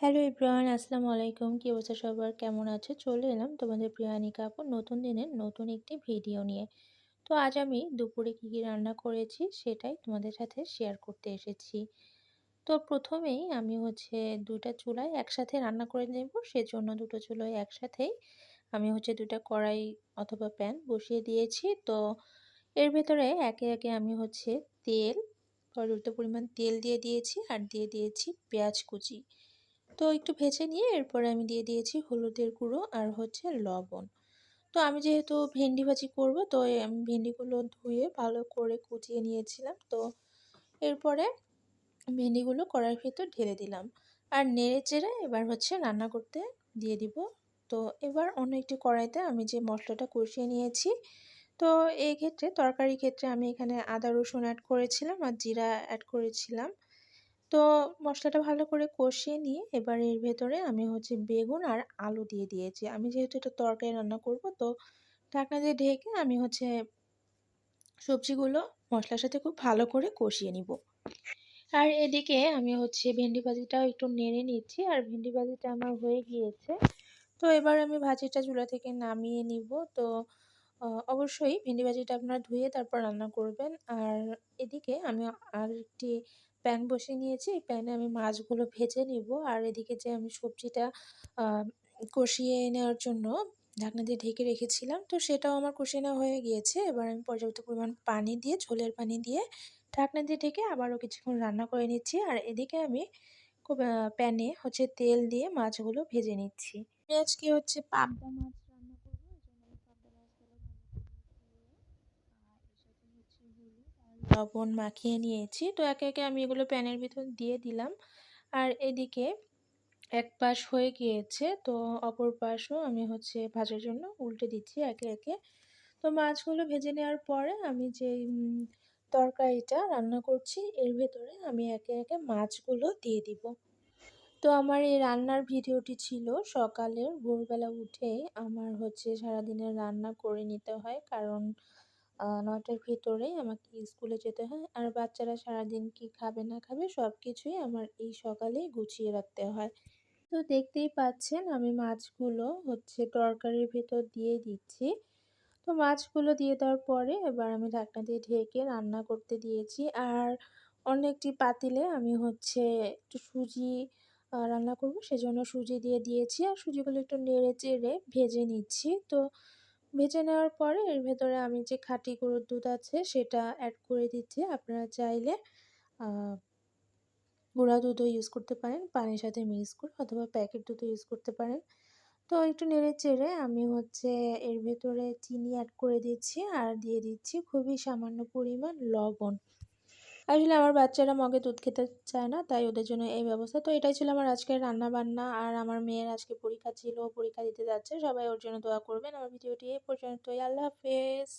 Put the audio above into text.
Hello everyone, আসসালামু আলাইকুম। কি অবস্থা সবার? কেমন আছে? চলে এলাম তোমাদের প্রিয় আনিকা আপু নতুন দিনের নতুন একটি ভিডিও নিয়ে। তো আজ আমি দুপুরে কী রান্না করেছি সেটাই তোমাদের সাথে শেয়ার করতে এসেছি। তো প্রথমেই আমি ২টা চুলায় একসাথে রান্না করে নেব। সেজন্য ২টো চুলায় একসাথেই আমি ২টা কড়াই অথবা প্যান বসিয়ে দিয়েছি। তো এর ভেতরে একে একে আমি তেল, পর্যাপ্ত পরিমাণ তেল দিয়ে দিয়েছি আর দিয়ে দিয়েছি পেঁয়াজ কুচি। তো একটু ভেজে নিয়ে এরপরে আমি দিয়ে দিয়েছি হলুদের গুঁড়ো আর লবণ। তো আমি যেহেতু ভেন্ডি ভাজি করব, তো আমি ভেন্ডিগুলো ধুয়ে ভালো করে কুচিয়ে নিয়েছিলাম। তো এরপরে ভেন্ডিগুলো কড়াইয়ের ভিতর ঢেলে দিলাম আর নেড়ে চেড়ে এবার রান্না করতে দিয়ে দিব। তো এবার অন্য একটি কড়াইতে আমি যে মশলাটা কষিয়ে নিয়েছি, তো এই ক্ষেত্রে তরকারির ক্ষেত্রে আমি এখানে আদা রসুন অ্যাড করেছিলাম আর জিরা অ্যাড করেছিলাম। তো মশলাটা ভালো করে কষিয়ে নিয়ে এবার এর ভেতরে আমি বেগুন আর আলু দিয়ে দিয়েছি। আমি যেহেতু এটা তরকারি রান্না করব, তো ঢাকনা দিয়ে ঢেকে আমি সবজিগুলো মশলার সাথে খুব ভালো করে কষিয়ে নিব। আর এদিকে আমি ভেন্ডি ভাজিটাও একটু নেড়ে নিচ্ছি আর ভেন্ডি ভাজিটা আমার হয়ে গিয়েছে। তো এবার আমি ভাজিটা চুলা থেকে নামিয়ে নিব। তো অবশ্যই ভেন্ডি ভাজিটা আপনারা ধুয়ে তারপর রান্না করবেন। আর এদিকে আমি আরেকটি প্যান বসিয়ে নিয়েছি। এই প্যানে আমি মাছগুলো ভেজে নিব। আর এদিকে যে আমি সবজিটা আ কষিয়ে নেওয়ার জন্য ঢাকনা দিয়ে ঢেকে রেখেছিলাম, তো সেটাও আমার কষিয়ে নেওয়া হয়ে গিয়েছে। এবার আমি পর্যাপ্ত পরিমাণ পানি দিয়ে, ঝোলের পানি দিয়ে ঢাকনা দিয়ে ঢেকে আবারও কিছুক্ষণ রান্না করে নিচ্ছি। আর এদিকে আমি খুব প্যানে তেল দিয়ে মাছগুলো ভেজে নিচ্ছি। আমি আজকে পাবদা মাছ রান্না করব। এজন্য আমি পাবদা মাছগুলো ভালো করে ধুয়ে এর সাথে হলুদ আর লবণ মাখিয়ে নিয়েছি। তো একে একে আমি এগুলো প্যানের ভিতর দিয়ে দিলাম। আর এদিকে এক পাশ হয়ে গিয়েছে, তো অপর পাশও আমি ভাজার জন্য উল্টে দিচ্ছি একে একে। তো মাছগুলো ভেজে নেওয়ার পরে আমি যে তরকারিটা রান্না করছি এর ভেতরে আমি একে একে মাছগুলো দিয়ে দিব। তো আমার এই রান্নার ভিডিওটি ছিল সকালের। ভোরবেলা উঠে আমার সারাদিনের রান্না করে নিতে হয়, কারণ ৯টার ভিতরেই আমাকে স্কুলে যেতে হয়। আর বাচ্চারা সারাদিন কি খাবে না খাবে সব কিছুই আমার এই সকালেই গুছিয়ে রাখতে হয়। তো দেখতেই পাচ্ছেন আমি মাছগুলো তরকারির ভেতর দিয়ে দিচ্ছি। তো মাছগুলো দিয়ে দেওয়ার পরে এবার আমি ঢাকনা দিয়ে ঢেকে রান্না করতে দিয়েছি। আর অন্য একটি পাতিলে আমি একটু সুজি রান্না করব, সেজন্য সুজি দিয়ে দিয়েছি। আর সুজিগুলো একটু নেড়ে চেড়ে ভেজে নিচ্ছি। তো ভেজে নেওয়ার পরে এর ভেতরে আমি যে খাঁটি গরুর দুধ আছে সেটা অ্যাড করে দিচ্ছি। আপনারা চাইলে আ গুঁড়া দুধও ইউজ করতে পারেন, পানির সাথে মিক্স করে, অথবা প্যাকেট দুধও ইউজ করতে পারেন। তো একটু নেড়ে চেড়ে আমি এর ভেতরে চিনি অ্যাড করে দিচ্ছি আর দিয়ে দিচ্ছি খুবই সামান্য পরিমাণ লবণ। আসলে আমার বাচ্চারা মগে দুধ খেতে চায় না, তাই ওদের জন্য এই ব্যবস্থা। তো এটাই ছিল আমার আজকের রান্না-বান্না। আর আমার মেয়ের আজকে পরীক্ষা ছিল, পরীক্ষা দিতে যাচ্ছে। সবাই ওর জন্য দোয়া করবেন। আমার ভিডিওটি এ পর্যন্তই। আল্লাহ হাফেজ।